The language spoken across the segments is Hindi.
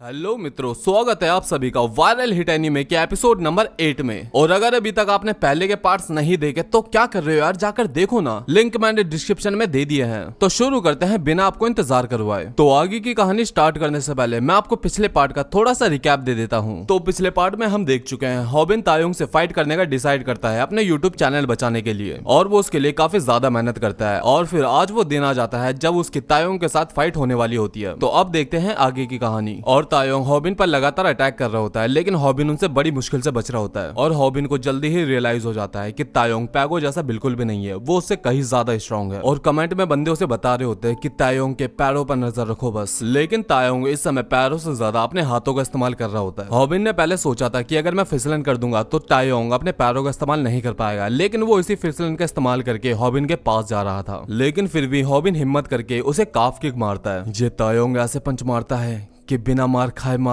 हेलो मित्रों, स्वागत है आप सभी का वायरल हिट एनीमे के एपिसोड नंबर 8 में। और अगर अभी तक आपने पहले के पार्ट्स नहीं देखे तो क्या कर रहे हो यार, जाकर देखो ना, लिंक मैंने डिस्क्रिप्शन में दे दिए हैं। तो शुरू करते हैं बिना आपको इंतजार करवाए। तो आगे की कहानी स्टार्ट करने से पहले मैं आपको पिछले पार्ट का थोड़ा सा रिकैप दे देता हूँ। तो पिछले पार्ट में हम देख चुके हैं हॉबिन तायोंग से फाइट करने का डिसाइड करता है अपने यूट्यूब चैनल बचाने के लिए, और वो उसके लिए काफी ज्यादा मेहनत करता है। और फिर आज वो दिन आ जाता है जब उसकी तायोंग के साथ फाइट होने वाली होती है। तो अब देखते हैं आगे की कहानी। और तायोंग हॉबिन पर लगातार अटैक कर रहा होता है, लेकिन हॉबिन उनसे बड़ी मुश्किल से बच रहा होता है। और हॉबिन को जल्दी ही रियलाइज हो जाता है कि तायोंग पैगो जैसा बिल्कुल भी नहीं है, वो उससे कहीं ज्यादा स्ट्रांग है। और कमेंट में बंदे उसे बता रहे होते हैं कि तायोंग के पैरों पर नजर रखो बस। लेकिन तायोंग इस समय पैरों से ज्यादा अपने हाथों का इस्तेमाल कर रहा होता है। हॉबिन ने पहले सोचा था कि अगर मैं फिसलन कर दूंगा तो तायोंग अपने पैरों का इस्तेमाल नहीं कर पाएगा, लेकिन वो इसी फिसलन का इस्तेमाल करके हॉबिन के पास जा रहा था। लेकिन फिर भी हॉबिन हिम्मत करके उसे काफ किक मारता है। ये तायोंग ऐसे पंच मारता है कि बिना मार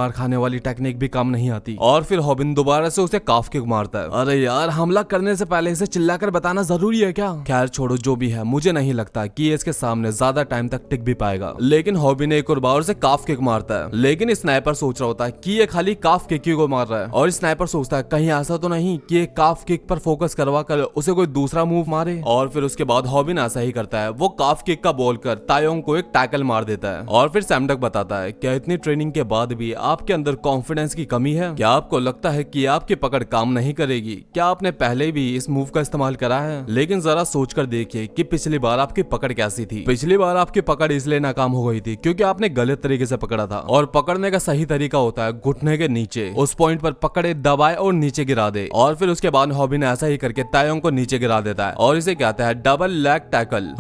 खाने वाली टेक्निक भी काम नहीं आती। और फिर हॉबिन दोबारा से उसे काफ किक मारता है। अरे यार, हमला करने से पहले इसे चिल्लाकर बताना जरूरी है क्या? खैर छोड़ो, जो भी है, मुझे नहीं लगता कि ये इसके सामने ज्यादा टाइम तक टिक भी पाएगा। लेकिन हॉबिन एक और बार से काफ किक मारता है। लेकिन स्नाइपर सोच रहा होता है कि ये खाली काफ किक को मार रहा है। और स्नाइपर सोचता है कहीं ऐसा तो नहीं कि ये काफ किक पर फोकस करवा कर उसे कोई दूसरा मूव मारे। और फिर उसके बाद हॉबिन ऐसा ही करता है, वो काफ किक का बोलकर तायोंग को एक टैकल मार देता है। और फिर सैमडक बताता है, क्या इतनी ट्रेनिंग के बाद भी आपके अंदर कॉन्फिडेंस की कमी है? क्या आपको लगता है कि आपकी पकड़ काम नहीं करेगी? क्या आपने पहले भी इस मूव का इस्तेमाल करा है? लेकिन जरा सोचकर देखिए कि पिछली बार आपकी पकड़ कैसी थी। पिछली बार आपकी पकड़ इसलिए नाकाम हो गई थी क्योंकि आपने गलत तरीके से पकड़ा था। और पकड़ने का सही तरीका होता है घुटने के नीचे, उस पॉइंट पर पकड़े, दबाए और नीचे गिरा दे। और फिर उसके बाद हॉबिन ऐसा ही करके तायोंग को नीचे गिरा देता है और इसे कहता है डबल लेग टैकल।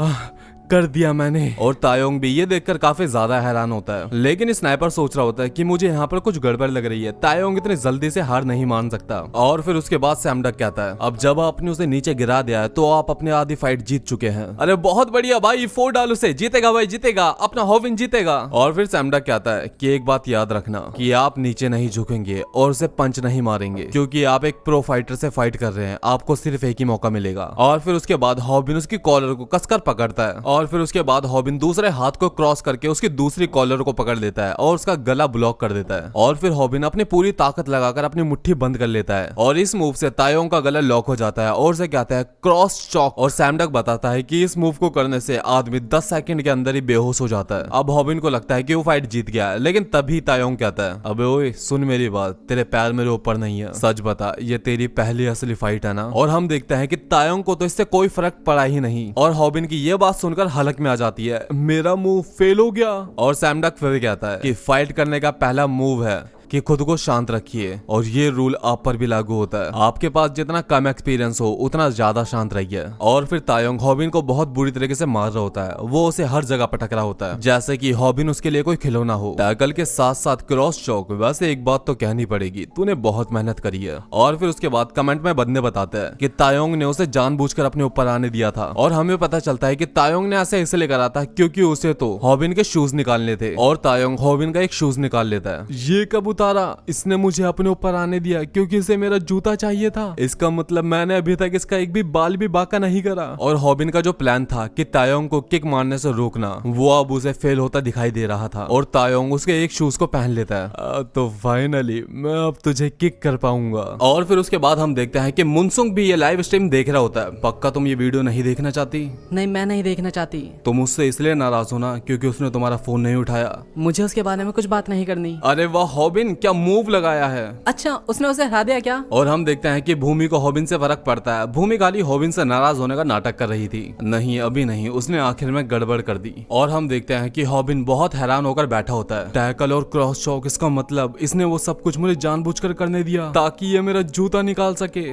कर दिया मैंने। और तायोंग भी ये देखकर काफी ज्यादा हैरान होता है। लेकिन स्नाइपर सोच रहा होता है कि मुझे यहाँ पर कुछ गड़बड़ लग रही है, तायोंग इतनी जल्दी से हार नहीं मान सकता। और फिर उसके बाद सैमडक कहता है, अब जब आपने उसे नीचे गिरा दिया है तो आप अपने आधी फाइट जीत चुके हैं। अरे बहुत बढ़िया भाई, 4 डाल उसे, जीतेगा भाई जीतेगा, अपना हॉबिन जीतेगा। और फिर सैमडक कहता है कि एक बात याद रखना कि आप नीचे नहीं झुकेंगे और उसे पंच नहीं मारेंगे, क्योंकि आप एक प्रो फाइटर से फाइट कर रहे हैं, आपको सिर्फ एक ही मौका मिलेगा। और फिर उसके बाद हॉबिन उसकी कॉलर को कसकर पकड़ता है। और फिर उसके बाद हॉबिन दूसरे हाथ को क्रॉस करके उसकी दूसरी कॉलर को पकड़ लेता है और उसका गला ब्लॉक कर देता है। और फिर हॉबिन अपनी पूरी ताकत लगाकर अपनी मुट्ठी बंद कर लेता है और इस मूव से तायोंग का गला लॉक हो जाता है और उसे कहता है क्रॉस चॉक। और सैमडक बताता है कि इस मूव को करने से आदमी 10 सेकंड के अंदर ही बेहोश हो जाता है। अब हॉबिन को लगता है कि वो फाइट जीत गया है, लेकिन तभी तायोंग कहता है, अबे ओए सुन मेरी बात, तेरे पैर मेरे ऊपर नहीं है, सच बता ये तेरी पहली असली फाइट है ना? और हम देखते हैं कि तायोंग को तो इससे कोई फर्क पड़ा ही नहीं। और हॉबिन की ये बात सुनकर हलक में आ जाती है, मेरा मूव फेल हो गया। और सैमडक फिर कहता है कि फाइट करने का पहला मूव है कि खुद को शांत रखिए, और ये रूल आप पर भी लागू होता है। आपके पास जितना कम एक्सपीरियंस हो उतना ज्यादा शांत रहिए। और फिर तायोंग हॉबिन को बहुत बुरी तरीके से मार रहा होता है, वो उसे हर जगह पटक रहा होता है जैसे कि हॉबिन उसके लिए कोई खिलौना हो। टैकल के साथ साथ क्रॉस चॉक। वैसे एक बात तो कहनी पड़ेगी, तूने बहुत मेहनत करी है। और फिर उसके बाद कमेंट में बंदे बताते हैं कि तायोंग ने उसे जानबूझकर अपने ऊपर आने दिया था। और हमें पता चलता है कि तायोंग ने ऐसे इसलिए करा था क्योंकि उसे तो हॉबिन के शूज निकालने थे। और तायोंग हॉबिन का एक शूज निकाल लेता है। ये कब उतारा? इसने मुझे अपने ऊपर आने दिया क्योंकि इसे मेरा जूता चाहिए था। इसका मतलब मैंने अभी तक इसका एक भी बाल भी बाका नहीं करा। और हॉबिन का जो प्लान था कि तायोंग को किक मारने से रोकना, वो अब उसे फेल होता दिखाई दे रहा था। और तायोंग उसके एक शूज को पहन लेता है। तो फाइनली मैं अब तुझे किक कर पाऊंगा। और फिर उसके बाद हम देखते हैं कि मुनसुंग भी ये लाइव स्ट्रीम देख रहा होता है। पक्का तुम ये वीडियो नहीं देखना चाहती? नहीं, मैं नहीं देखना चाहती। तुम उससे इसलिए नाराज हो ना क्योंकि उसने तुम्हारा फोन नहीं उठाया? मुझे उसके बारे में कुछ बात नहीं करनी। अरे वाह हॉबिन, क्या मूव लगाया है। अच्छा, उसने उसे हरा दिया क्या? और हम देखते हैं कि भूमि को हॉबिन से फर्क पड़ता है। भूमि खाली हॉबिन से नाराज होने का नाटक कर रही थी। नहीं, अभी नहीं, उसने आखिर में गड़बड़ कर दी। और हम देखते हैं कि हॉबिन बहुत हैरान होकर बैठा होता है। टैकल और क्रॉस चॉक, इसका मतलब इसने वो सब कुछ मुझे जानबूझकर करने दिया ताकि ये मेरा जूता निकाल सके।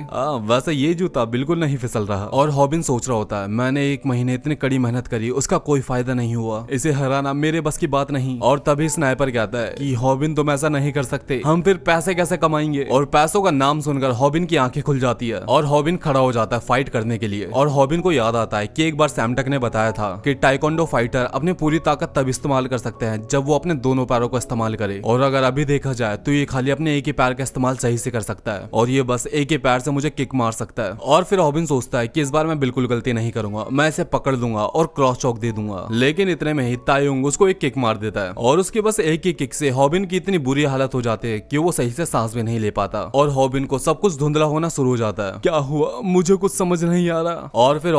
वैसे ये जूता बिल्कुल नहीं फिसल रहा। और हॉबिन सोच रहा होता है, मैंने 1 महीने इतनी कड़ी मेहनत करी, उसका कोई फायदा नहीं हुआ, इसे हराना मेरे बस की बात नहीं। और तभी स्नाइपर कहता है कि हॉबिन तुम ऐसा नहीं कर कर सकते, हम फिर पैसे कैसे कमाएंगे। और पैसों का नाम सुनकर हॉबिन की आंखें खुल जाती है और हॉबिन खड़ा हो जाता है फाइट करने के लिए। और हॉबिन को याद आता है कि एक बार सैमटक ने बताया था कि टाइकोंडो फाइटर अपनी पूरी ताकत तब इस्तेमाल कर सकते हैं जब वो अपने दोनों पैरों को इस्तेमाल करे, और अगर अभी देखा जाए तो ये खाली अपने एक ही पैर का इस्तेमाल सही से कर सकता है और ये बस एक ही पैर से मुझे किक मार सकता है। और फिर हॉबिन सोचता है कि इस बार मैं बिल्कुल गलती नहीं करूंगा, मैं इसे पकड़ लूंगा और क्रॉस चौक दे दूंगा। लेकिन इतने में ही तायोंग उसको एक किक मार देता है और उसके बस एक ही किक से हॉबिन की इतनी बुरी हालत हो जाती है कि वो सही से सांस भी नहीं ले पाता और हॉबिन को सब कुछ धुंधला होना शुरू हो जाता है। क्या हुआ मुझे कुछ समझ नहीं आ रहा। और फिर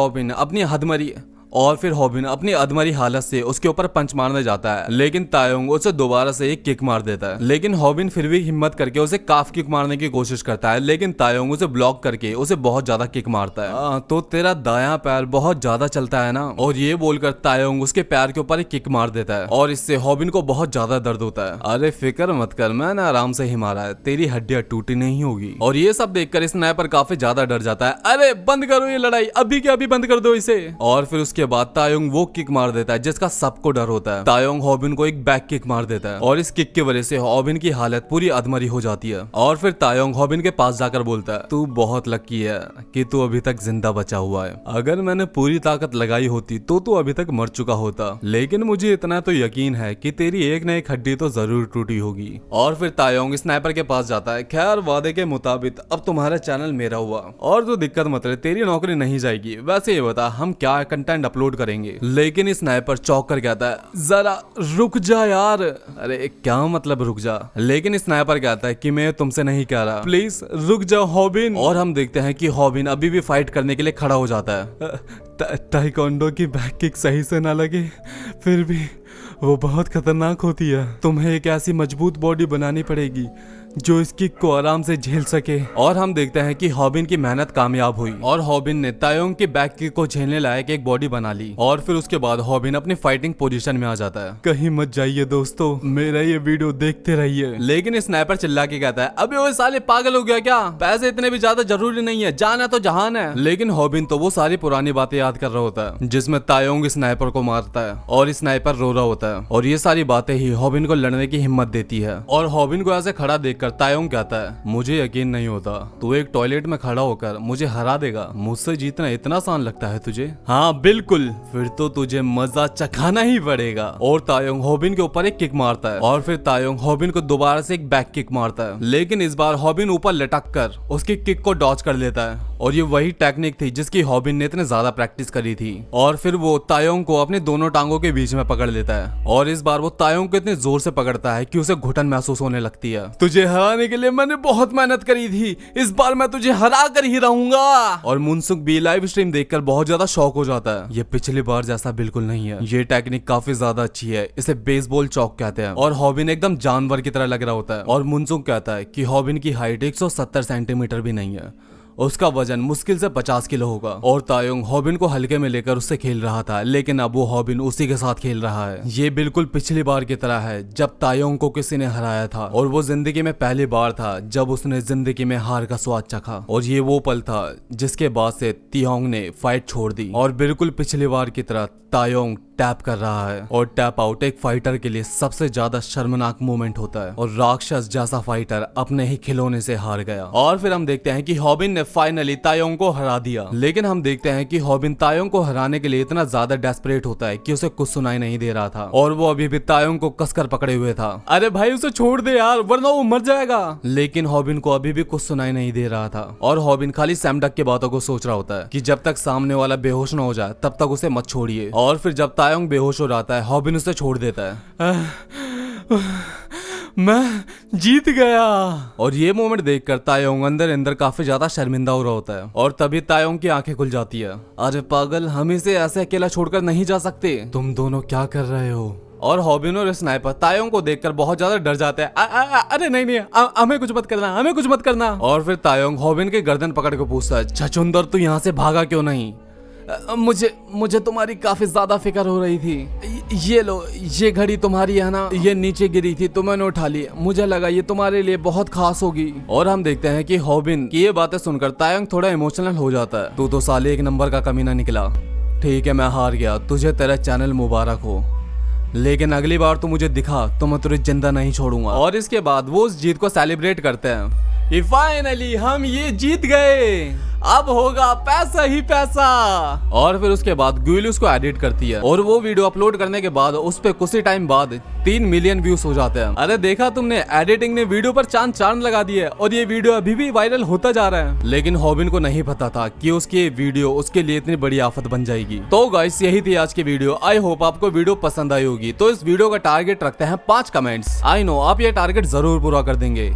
हॉबिन अपनी अधमरी हालत से उसके ऊपर पंच मारने जाता है, लेकिन तायोंग उसे दोबारा से एक किक मार देता है। लेकिन हॉबिन फिर भी हिम्मत करके उसे काफ किक मारने की कोशिश करता है, लेकिन तायोंग उसे ब्लॉक करके उसे बहुत ज्यादा किक मारता है। तो तेरा दायां पैर बहुत ज्यादा चलता है ना। और ये बोलकर तायोंग उसके पैर के ऊपर एक किक मार देता है और इससे हॉबिन को बहुत ज्यादा दर्द होता है। अरे फिक्र मत कर, मैंने आराम से ही मारा है, तेरी हड्डियां टूटी नहीं होगी। और ये सब देखकर स्नाइपर काफी ज्यादा डर जाता है। अरे बंद करो ये लड़ाई, अभी के अभी बंद कर दो इसे। और फिर उसके बाद तायोंग वो किक मार देता है जिसका सबको डर होता है। तायोंग हॉबिन को एक बैक किक मार देता है और इस किक की वजह से हॉबिन की हालत पूरी अधमरी हो जाती है। और फिर तायोंग हॉबिन के पास जाकर बोलता है, तू बहुत लकी है कि तू अभी तक जिंदा बचा हुआ है, अगर मैंने पूरी ताकत लगाई होती तो तू अभी तक मर चुका होता, लेकिन मुझे इतना तो यकीन है कि तेरी एक न एक हड्डी तो जरूर टूटी होगी। और फिर तायोंग स्नाइपर के पास जाता है। खैर वादे के मुताबिक अब तुम्हारा चैनल मेरा हुआ और तो दिक्कत मत रहे, तेरी नौकरी नहीं जाएगी। वैसे ये बता हम क्या कंटेंट अपलोड करेंगे। लेकिन स्नाइपर चौंक कर कहता है, जरा रुक जा यार। अरे क्या मतलब रुक जा। लेकिन स्नाइपर कहता है कि मैं तुमसे नहीं कह रहा, प्लीज रुक जा हॉबिन। और हम देखते हैं कि हॉबिन अभी भी फाइट करने के लिए खड़ा हो जाता है। टाइकोंडो की बैक किक सही से ना लगे फिर भी वो बहुत खतरनाक होती है। तुम्हें एक ऐसी मजबूत बॉडी बनानी पड़ेगी जो इस किक को आराम से झेल सके। और हम देखते हैं कि हॉबिन की मेहनत कामयाब हुई और हॉबिन ने तायोंग की बैक किक को झेलने लायक एक बॉडी बना ली। और फिर उसके बाद हॉबिन अपनी फाइटिंग पोजीशन में आ जाता है। कहीं मत जाइए दोस्तों, मेरा ये वीडियो देखते रहिए। लेकिन स्नाइपर चिल्ला के कहता है, अबे वो साले पागल हो गया क्या, पैसे इतने भी ज्यादा जरूरी नहीं है, जान है तो जहान है। लेकिन हॉबिन तो वो सारी पुरानी बातें याद कर रहा होता है जिसमें तायोंग स्नाइपर को मारता है और स्नाइपर रो रहा होता है। और ये सारी बातें ही हॉबिन को लड़ने की हिम्मत देती है। और हॉबिन को ऐसे खड़ा देखकर तायोंग कहता है, मुझे यकीन नहीं होता तू एक टॉयलेट में खड़ा होकर मुझे हरा देगा, मुझसे जीतना इतना आसान लगता है तुझे। हाँ बिल्कुल, फिर तो तुझे मजा चखाना ही पड़ेगा। और तायोंग हॉबिन के ऊपर एक किक मारता है और फिर तायोंग हॉबिन को दोबारा से एक बैक किक मारता है, लेकिन इस बार हॉबिन ऊपर लटक कर उसकी किक को डॉच कर लेता है। और ये वही टेक्निक थी जिसकी हॉबिन ने इतने ज्यादा प्रैक्टिस करी थी। और फिर वो तायोंग को अपने दोनों टांगों के बीच में पकड़ लेता है और इस बार वो तायोंग को इतने जोर से पकड़ता है कि उसे घुटन महसूस होने लगती है। तुझे हराने के लिए मैंने बहुत मेहनत करी थी, इस बार मैं तुझे हरा कर ही रहूंगा। और मुनसुक भी लाइव स्ट्रीम देखकर बहुत ज्यादा शॉक हो जाता है। ये पिछली बार जैसा बिल्कुल नहीं है, ये टेक्निक काफी ज्यादा अच्छी है, इसे बेसबॉल चौक कहते हैं। और हॉबिन एकदम जानवर की तरह लग रहा होता है। और मुनसुक कहता है कि हॉबिन की हाइट 170 सेंटीमीटर भी नहीं है, उसका वजन मुश्किल से 50 किलो होगा। और तायोंग हॉबिन को हल्के में लेकर उससे खेल रहा था, लेकिन अब वो हॉबिन उसी के साथ खेल रहा है। ये बिल्कुल पिछली बार की तरह है जब तायोंग को किसी ने हराया था और वो जिंदगी में पहली बार था जब उसने जिंदगी में हार का स्वाद चखा। और ये वो पल था जिसके बाद से तियोंग ने फाइट छोड़ दी और बिल्कुल पिछली बार की तरह तायोंग टैप कर रहा है। और टैप आउट एक फाइटर के लिए सबसे ज्यादा शर्मनाक मोमेंट होता है और राक्षस जैसा फाइटर अपने ही खिलौने से हार गया। और फिर हम देखते हैं कि हॉबिन ने फाइनली तायोंग को हरा दिया। लेकिन हम देखते हैं कि हॉबिन तायोंग को हराने के लिए इतना ज्यादा डेस्परेट होता है कि उसे कुछ सुनाई नहीं दे रहा था और वो अभी भी तायोंग को कसकर पकड़े हुए था। अरे भाई उसे छोड़ दे यार, वरना वो मर जाएगा। लेकिन हॉबिन को अभी भी कुछ सुनाई नहीं दे रहा था और हॉबिन खाली सैमडक की बातों को सोच रहा होता है कि जब तक सामने वाला बेहोश न हो जाए तब तक उसे मत छोड़िए। और फिर जब तायोंग बेहोश हो जाता है, हॉबिन उसे छोड़ देता है। मैं जीत गया। और ये मोमेंट देखकर तायोंग अंदर अंदर काफी ज्यादा शर्मिंदा हो रहा होता है। और तभी तायोंग की आंखें खुल जाती है। अरे पागल, हम इसे ऐसे अकेला छोड़कर नहीं जा सकते, तुम दोनों क्या कर रहे हो। और हॉबिन और स्नाइपर तायोंग को देखकर बहुत ज्यादा डर जाते हैं। अरे नहीं, हमें कुछ मत करना, हमें कुछ मत करना। और फिर तायोंग हॉबिन के गर्दन पकड़ के पूछता है, छछुंदर तू यहाँ से भागा क्यों नहीं। मुझे तुम्हारी काफी ज्यादा फिक्र हो रही थी। ये लो, ये घड़ी तुम्हारी है ना, ये नीचे गिरी थी तो मैंने उठा ली, मुझे लगा ये तुम्हारे लिए बहुत खास होगी। और हम देखते हैं कि हॉबिन की ये बातें सुनकर तायोंग थोड़ा इमोशनल हो जाता है। तू तो साले एक नंबर का कमीना निकला। ठीक है मैं हार गया, तुझे तेरा चैनल मुबारक हो। लेकिन अगली बार तू मुझे दिखा तो मैं तुझे जिंदा नहीं छोड़ूंगा। और इसके बाद वो उस जीत को सेलिब्रेट करते हैं। फाइनली हम ये जीत गए, अब होगा पैसा ही पैसा। और फिर उसके बाद ग्यूली उसको एडिट करती है और वो वीडियो अपलोड करने के बाद उस पे कुछ ही टाइम बाद 3 मिलियन व्यूज हो जाते हैं। अरे देखा तुमने, एडिटिंग ने वीडियो पर चांद लगा दिए और ये वीडियो अभी भी वायरल होता जा रहा है। लेकिन हॉबिन को नहीं पता था कि उसकी ये वीडियो उसके लिए इतनी बड़ी आफत बन जाएगी। तो गाइस यही थी आज की वीडियो। आई होप आपको वीडियो पसंद आई होगी। तो इस वीडियो का टारगेट रखते हैं 5 कमेंट्स। आई नो आप ये टारगेट जरूर पूरा कर देंगे।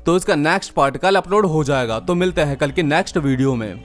तो इसका नेक्स्ट पार्ट कल अपलोड हो जाएगा। तो मिलते हैं कल के नेक्स्ट वीडियो में।